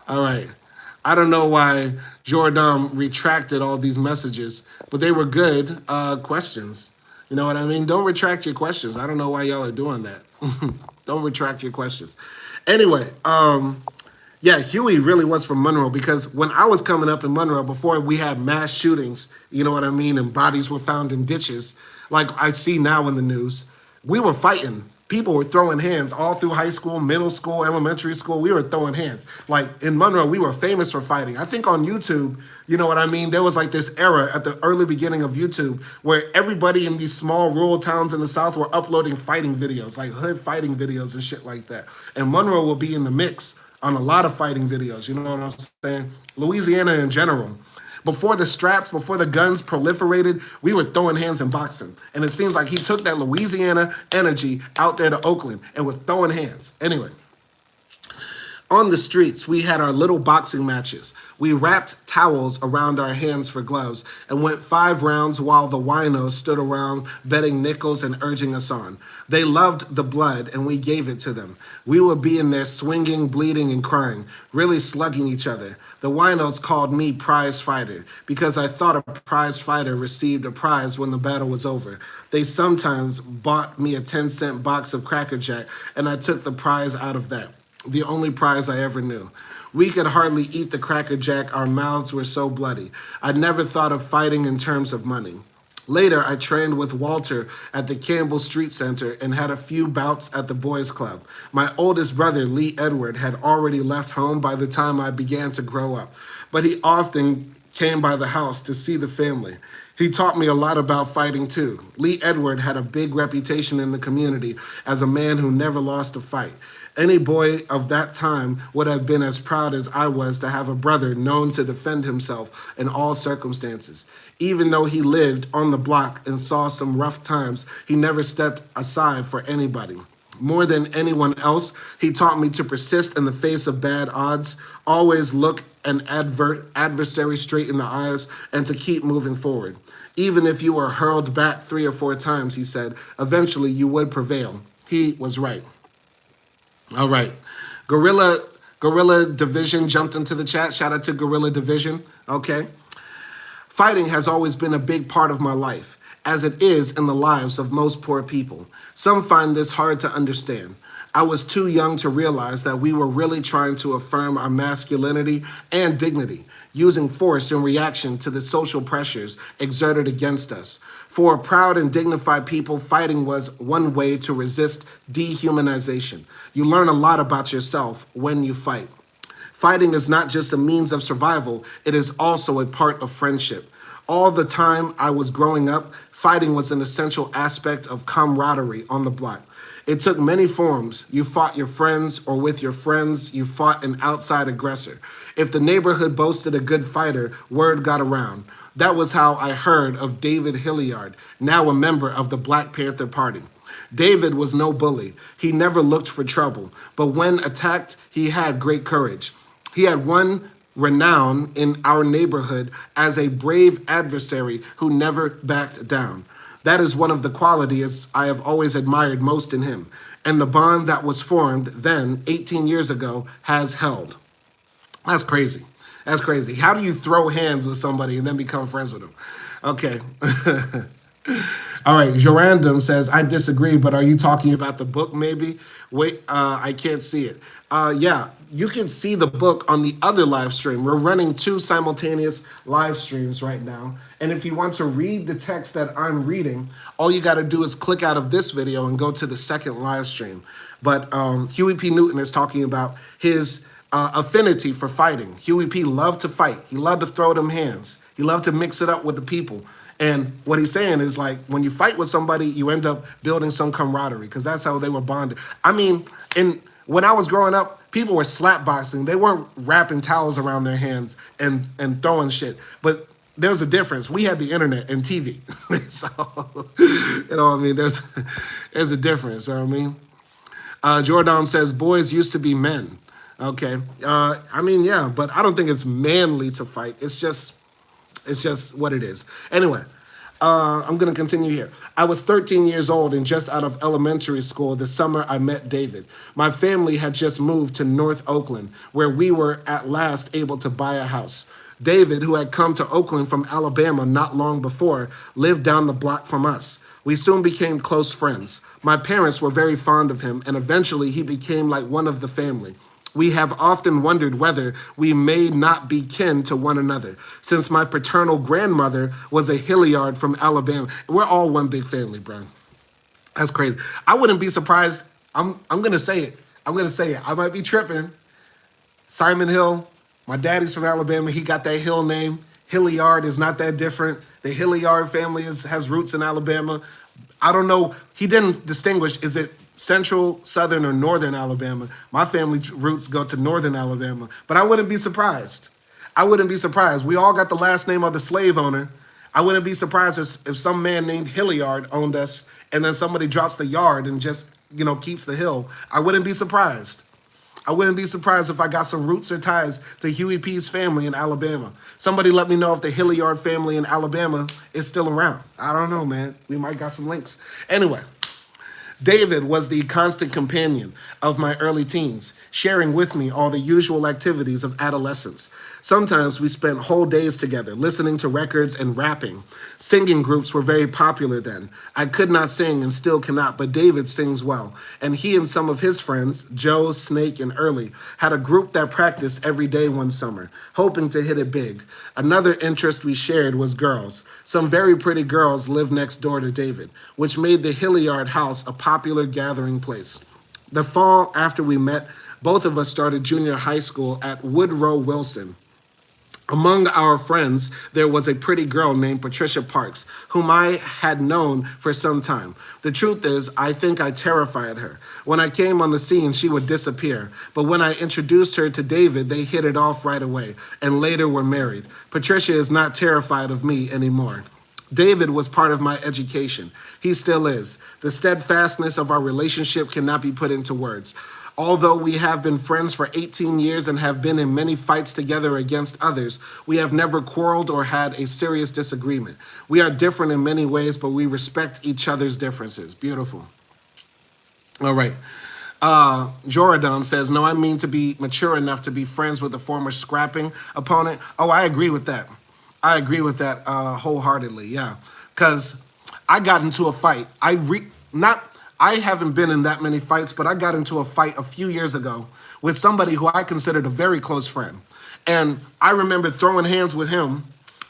All right. I don't know why Jordan retracted all these messages, but they were good questions. You know what I mean? Don't retract your questions. I don't know why y'all are doing that. Don't retract your questions. Anyway, yeah, Huey really was from Monroe, because when I was coming up in Monroe, before we had mass shootings, you know what I mean, and bodies were found in ditches, like I see now in the news, we were fighting. People were throwing hands all through high school, middle school, elementary school. We were throwing hands. Like in Monroe, we were famous for fighting. I think on YouTube, you know what I mean? There was like this era at the early beginning of YouTube where everybody in these small rural towns in the South were uploading fighting videos, like hood fighting videos and shit like that. And Monroe will be in the mix on a lot of fighting videos. You know what I'm saying? Louisiana in general. Before the straps, before the guns proliferated, we were throwing hands and boxing. And it seems like he took that Louisiana energy out there to Oakland and was throwing hands. Anyway, on the streets, we had our little boxing matches. We wrapped towels around our hands for gloves and went 5 rounds while the winos stood around betting nickels and urging us on. They loved the blood and we gave it to them. We would be in there swinging, bleeding, and crying, really slugging each other. The winos called me prize fighter because I thought a prize fighter received a prize when the battle was over. They sometimes bought me a 10-cent box of Cracker Jack and I took the prize out of that. the only prize I ever knew. We could hardly eat the Cracker Jack, our mouths were so bloody. I never thought of fighting in terms of money. Later, I trained with Walter at the Campbell Street Center and had a few bouts at the boys' club. My oldest brother, Lee Edward, had already left home by the time I began to grow up, but he often came by the house to see the family. He taught me a lot about fighting too. Lee Edward had a big reputation in the community as a man who never lost a fight. Any boy of that time would have been as proud as I was to have a brother known to defend himself in all circumstances. Even though he lived on the block and saw some rough times, he never stepped aside for anybody. More than anyone else, he taught me to persist in the face of bad odds, always look an adversary straight in the eyes, and to keep moving forward. Even if you were hurled back 3 or 4 times, he said, eventually you would prevail. He was right. All right. Gorilla Division jumped into the chat. Shout out to Gorilla Division. Okay. Fighting has always been a big part of my life, as it is in the lives of most poor people. Some find this hard to understand. I was too young to realize that we were really trying to affirm our masculinity and dignity, using force in reaction to the social pressures exerted against us. For a proud and dignified people, fighting was one way to resist dehumanization. You learn a lot about yourself when you fight. Fighting is not just a means of survival, it is also a part of friendship. All the time I was growing up, fighting was an essential aspect of camaraderie on the block. It took many forms. You fought your friends, or with your friends, you fought an outside aggressor. If the neighborhood boasted a good fighter, word got around. That was how I heard of David Hilliard, now a member of the Black Panther Party. David was no bully. He never looked for trouble, but when attacked, he had great courage. He had won renown in our neighborhood as a brave adversary who never backed down. That is one of the qualities I have always admired most in him, and the bond that was formed then, 18 years ago, has held. That's crazy. That's crazy. How do you throw hands with somebody and then become friends with them? Okay. All right. Jorandom says, I disagree, but are you talking about the book maybe? Wait, I can't see it. Yeah, you can see the book on the other live stream. We're running 2 simultaneous live streams right now. And if you want to read the text that I'm reading, all you got to do is click out of this video and go to the second live stream. But Huey P. Newton is talking about his affinity for fighting. Huey P. loved to fight. He loved to throw them hands. He loved to mix it up with the people. And what he's saying is, like, when you fight with somebody, you end up building some camaraderie, because that's how they were bonded. I mean, when I was growing up, people were slap boxing. They weren't wrapping towels around their hands and throwing shit. But there's a difference. We had the internet and TV. So, you know what I mean? There's a difference, you know what I mean? Jordan says, boys used to be men. Okay. I mean, yeah, but I don't think it's manly to fight. It's just what it is. Anyway, I'm going to continue here. I was 13 years old and just out of elementary school the summer I met David. My family had just moved to North Oakland, where we were at last able to buy a house. David, who had come to Oakland from Alabama not long before, lived down the block from us. We soon became close friends. My parents were very fond of him, and eventually he became like one of the family. We have often wondered whether we may not be kin to one another, since my paternal grandmother was a Hilliard from Alabama. We're all one big family, bro. That's crazy. I wouldn't be surprised. I'm going to say it. I might be tripping. Simon Hill, my daddy's from Alabama. He got that Hill name. Hilliard is not that different. The Hilliard family has roots in Alabama. I don't know. He didn't distinguish, is it Central, Southern, or Northern Alabama? My family roots go to Northern Alabama, but I wouldn't be surprised. We all got the last name of the slave owner. I wouldn't be surprised if some man named Hilliard owned us, and then somebody drops the yard and just, keeps the hill. I wouldn't be surprised. I wouldn't be surprised if I got some roots or ties to Huey P's family in Alabama. Somebody let me know if the Hilliard family in Alabama is still around. I don't know, man. We might got some links. Anyway. David was the constant companion of my early teens, sharing with me all the usual activities of adolescence. Sometimes we spent whole days together, listening to records and rapping. Singing groups were very popular then. I could not sing and still cannot, but David sings well. And he and some of his friends, Joe, Snake, and Early, had a group that practiced every day one summer, hoping to hit it big. Another interest we shared was girls. Some very pretty girls lived next door to David, which made the Hilliard house a popular gathering place. The fall after we met, both of us started junior high school at Woodrow Wilson. Among our friends, there was a pretty girl named Patricia Parks, whom I had known for some time. The truth is, I think I terrified her. When I came on the scene, she would disappear. But when I introduced her to David, they hit it off right away, and later were married. Patricia is not terrified of me anymore. David was part of my education. He still is. The steadfastness of our relationship cannot be put into words. Although we have been friends for 18 years and have been in many fights together against others, we have never quarreled or had a serious disagreement. We are different in many ways, but we respect each other's differences. Beautiful. All right. Joradam says, no, I mean to be mature enough to be friends with a former scrapping opponent. Oh, I agree with that. I agree with that wholeheartedly, yeah. Because I got into a fight. I haven't been in that many fights, but I got into a fight a few years ago with somebody who I considered a very close friend. And I remember throwing hands with him,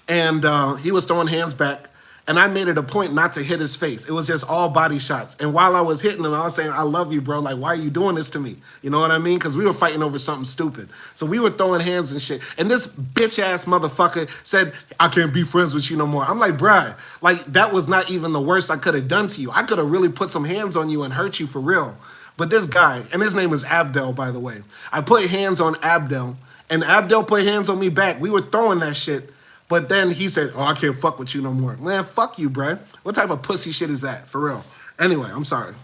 and he was throwing hands back, and I made it a point not to hit his face. It was just all body shots. And while I was hitting him, I was saying, I love you, bro. Like, why are you doing this to me? You know what I mean? Because we were fighting over something stupid. So we were throwing hands and shit. And this bitch-ass motherfucker said, I can't be friends with you no more. I'm like, bruh, like, that was not even the worst I could have done to you. I could have really put some hands on you and hurt you for real. But this guy, and his name is Abdel, by the way. I put hands on Abdel, and Abdel put hands on me back. We were throwing that shit. But then he said, oh, I can't fuck with you no more. Man, fuck you, bruh. What type of pussy shit is that? For real. Anyway, I'm sorry.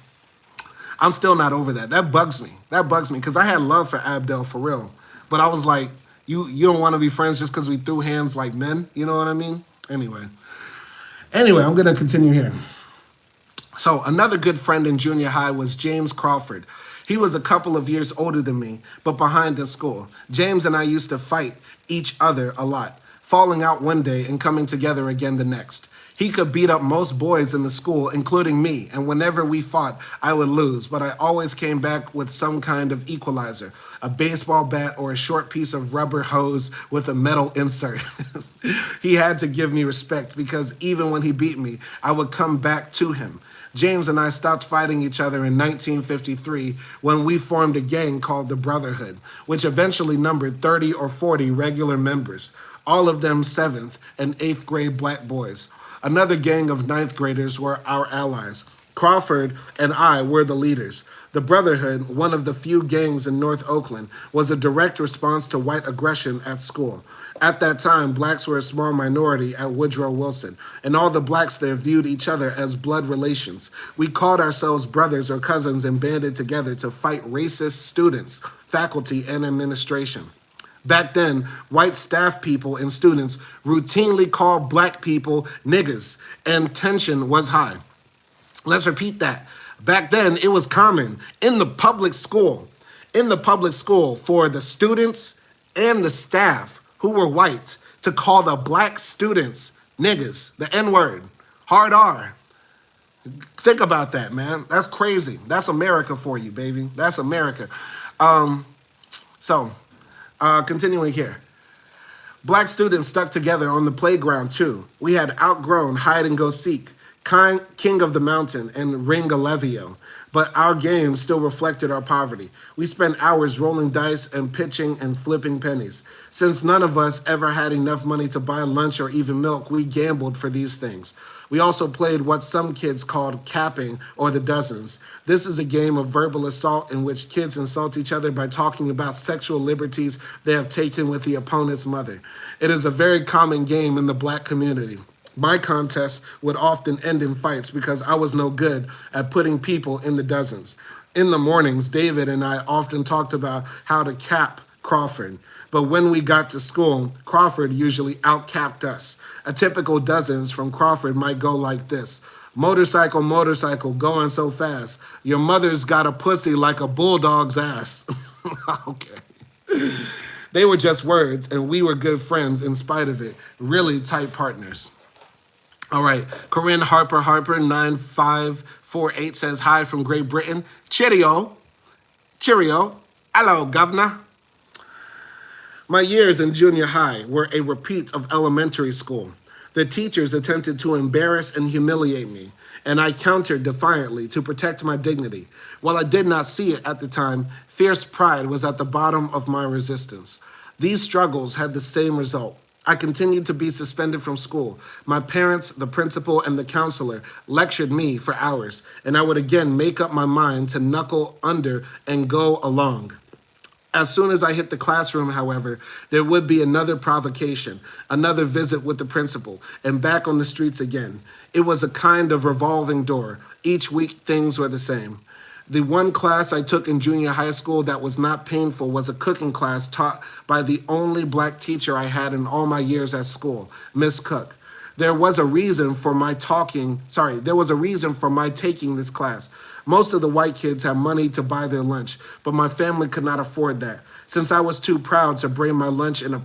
I'm still not over that. That bugs me. That bugs me because I had love for Abdel for real. But I was like, you don't want to be friends just because we threw hands like men? You know what I mean? Anyway, I'm going to continue here. So another good friend in junior high was James Crawford. He was a couple of years older than me, but behind in school. James and I used to fight each other a lot, falling out one day and coming together again the next. He could beat up most boys in the school, including me, and whenever we fought, I would lose, but I always came back with some kind of equalizer, a baseball bat or a short piece of rubber hose with a metal insert. He had to give me respect because even when he beat me, I would come back to him. James and I stopped fighting each other in 1953 when we formed a gang called the Brotherhood, which eventually numbered 30 or 40 regular members, all of them 7th and 8th grade black boys. Another gang of 9th graders were our allies. Crawford and I were the leaders. The Brotherhood, one of the few gangs in North Oakland, was a direct response to white aggression at school. At that time, blacks were a small minority at Woodrow Wilson, and all the blacks there viewed each other as blood relations. We called ourselves brothers or cousins and banded together to fight racist students, faculty, and administration. Back then, white staff people and students routinely called black people niggas, and tension was high. Let's repeat that. Back then, it was common in the public school for the students and the staff who were white to call the black students niggas, the N-word, hard R. Think about that, man. That's crazy. That's America for you, baby. That's America. Continuing here. Black students stuck together on the playground, too. We had outgrown hide-and-go-seek, King of the Mountain, and Ring-a-Levio, but our game still reflected our poverty. We spent hours rolling dice and pitching and flipping pennies. Since none of us ever had enough money to buy lunch or even milk, we gambled for these things. We also played what some kids called capping or the dozens. This is a game of verbal assault in which kids insult each other by talking about sexual liberties they have taken with the opponent's mother. It is a very common game in the black community. My contests would often end in fights because I was no good at putting people in the dozens. In the mornings, David and I often talked about how to cap Crawford. But when we got to school, Crawford usually outcapped us. A typical dozens from Crawford might go like this. Motorcycle, motorcycle, going so fast. Your mother's got a pussy like a bulldog's ass. Okay. They were just words, and we were good friends in spite of it. Really tight partners. All right. Corinne Harper 9548 says hi from Great Britain. Cheerio. Cheerio. Hello, governor. My years in junior high were a repeat of elementary school. The teachers attempted to embarrass and humiliate me, and I countered defiantly to protect my dignity. While I did not see it at the time, fierce pride was at the bottom of my resistance. These struggles had the same result. I continued to be suspended from school. My parents, the principal, and the counselor lectured me for hours, and I would again make up my mind to knuckle under and go along. As soon as I hit the classroom, however, there would be another provocation, another visit with the principal, and back on the streets again. It was a kind of revolving door. Each week, things were the same. The one class I took in junior high school that was not painful was a cooking class taught by the only black teacher I had in all my years at school, Miss Cook. There was a reason for my taking this class. Most of the white kids have money to buy their lunch, but my family could not afford that. Since I was too proud to bring my lunch in a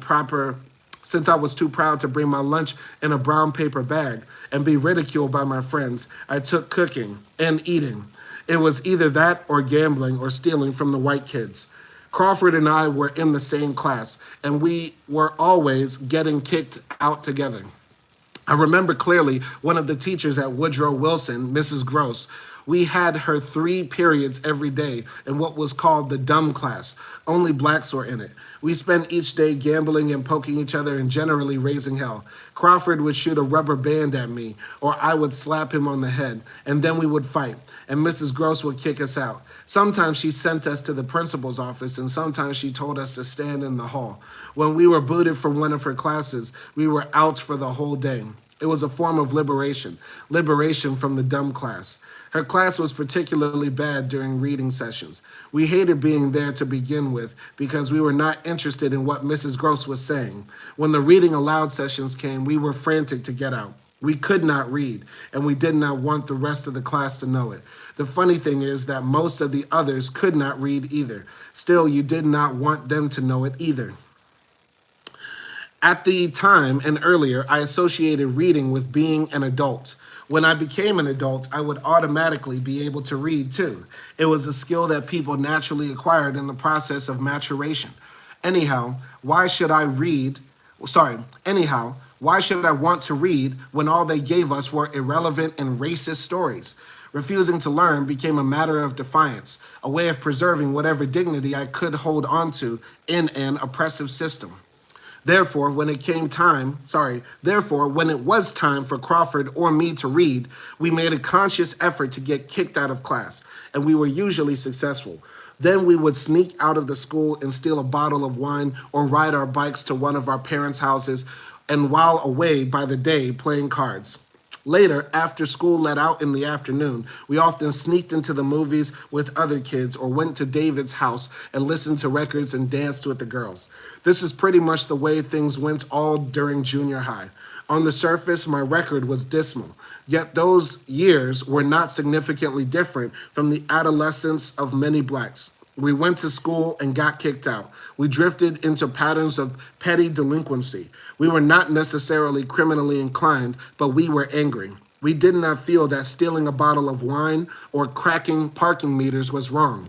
brown paper bag and be ridiculed by my friends, I took cooking and eating. It was either that or gambling or stealing from the white kids. Crawford and I were in the same class, and we were always getting kicked out together. I remember clearly one of the teachers at Woodrow Wilson, Mrs. Gross. We had her 3 periods every day in what was called the dumb class. Only blacks were in it. We spent each day gambling and poking each other and generally raising hell. Crawford would shoot a rubber band at me, or I would slap him on the head, and then we would fight, and Mrs. Gross would kick us out. Sometimes she sent us to the principal's office, and sometimes she told us to stand in the hall. When we were booted from one of her classes, we were out for the whole day. It was a form of liberation from the dumb class. Her class was particularly bad during reading sessions. We hated being there to begin with because we were not interested in what Mrs. Gross was saying. When the reading aloud sessions came, we were frantic to get out. We could not read, and we did not want the rest of the class to know it. The funny thing is that most of the others could not read either. Still, you did not want them to know it either. At the time and earlier, I associated reading with being an adult. When I became an adult, I would automatically be able to read too. It was a skill that people naturally acquired in the process of maturation. Anyhow, why should I want to read when all they gave us were irrelevant and racist stories? Refusing to learn became a matter of defiance, a way of preserving whatever dignity I could hold onto in an oppressive system. Therefore, when it was time for Crawford or me to read, we made a conscious effort to get kicked out of class, and we were usually successful. Then we would sneak out of the school and steal a bottle of wine or ride our bikes to one of our parents' houses and while away by the day playing cards. Later, after school let out in the afternoon, we often sneaked into the movies with other kids or went to David's house and listened to records and danced with the girls. This is pretty much the way things went all during junior high. On the surface, my record was dismal, yet those years were not significantly different from the adolescence of many blacks. We went to school and got kicked out. We drifted into patterns of petty delinquency. We were not necessarily criminally inclined, but we were angry. We did not feel that stealing a bottle of wine or cracking parking meters was wrong.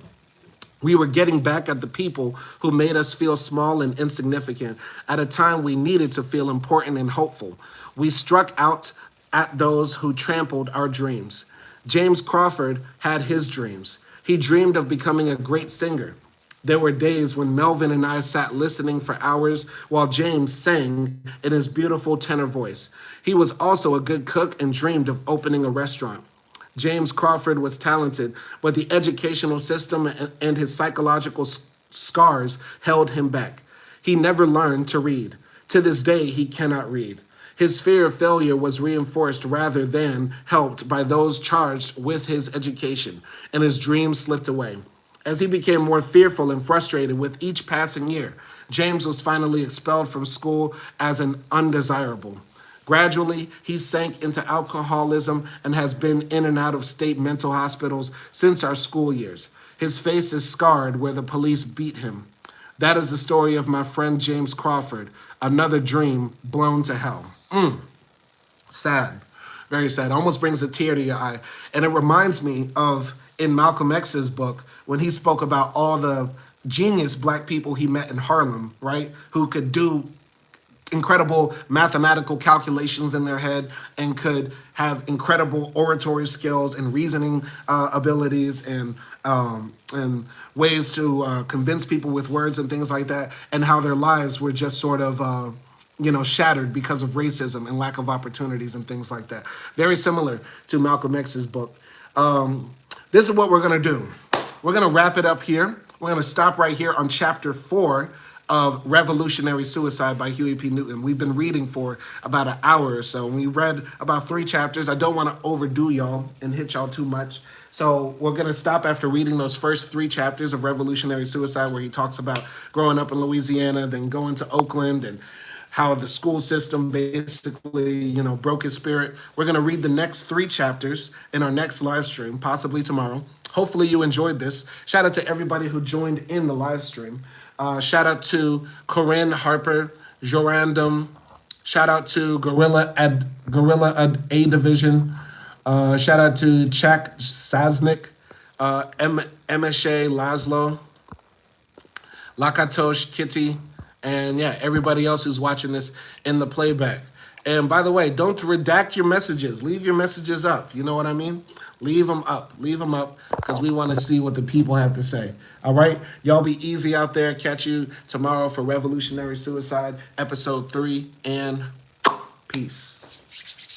We were getting back at the people who made us feel small and insignificant at a time we needed to feel important and hopeful. We struck out at those who trampled our dreams. James Crawford had his dreams. He dreamed of becoming a great singer. There were days when Melvin and I sat listening for hours while James sang in his beautiful tenor voice. He was also a good cook and dreamed of opening a restaurant. James Crawford was talented, but the educational system and his psychological scars held him back. He never learned to read. To this day, he cannot read. His fear of failure was reinforced rather than helped by those charged with his education, and his dreams slipped away. As he became more fearful and frustrated with each passing year, James was finally expelled from school as an undesirable. Gradually, he sank into alcoholism and has been in and out of state mental hospitals since our school years. His face is scarred where the police beat him. That is the story of my friend James Crawford, another dream blown to hell. Sad, very sad. Almost brings a tear to your eye. And it reminds me of in Malcolm X's book when he spoke about all the genius black people he met in Harlem, right? Who could do incredible mathematical calculations in their head and could have incredible oratory skills and reasoning abilities and ways to convince people with words and things like that, and how their lives were just sort of shattered because of racism and lack of opportunities and things like that. Very similar to Malcolm X's book. This is what we're going to do. We're going to wrap it up here. We're going to stop right here on chapter 4 of Revolutionary Suicide by Huey P. Newton. We've been reading for about an hour or so. We read about 3 chapters. I don't want to overdo y'all and hit y'all too much. So we're going to stop after reading those first 3 chapters of Revolutionary Suicide, where he talks about growing up in Louisiana, then going to Oakland, and how the school system basically, broke his spirit. We're going to read the next 3 chapters in our next live stream, possibly tomorrow. Hopefully you enjoyed this. Shout out to everybody who joined in the live stream. Shout out to Corinne Harper, Jorandom. Shout out to Gorilla A Division. Shout out to Chak Saznik, Emeshe Laszlo, Lakatosh Kitty, and yeah, everybody else who's watching this in the playback. And by the way, don't redact your messages. Leave your messages up. You know what I mean? Leave them up. Leave them up because we want to see what the people have to say. All right? Y'all be easy out there. Catch you tomorrow for Revolutionary Suicide, episode 3, and peace.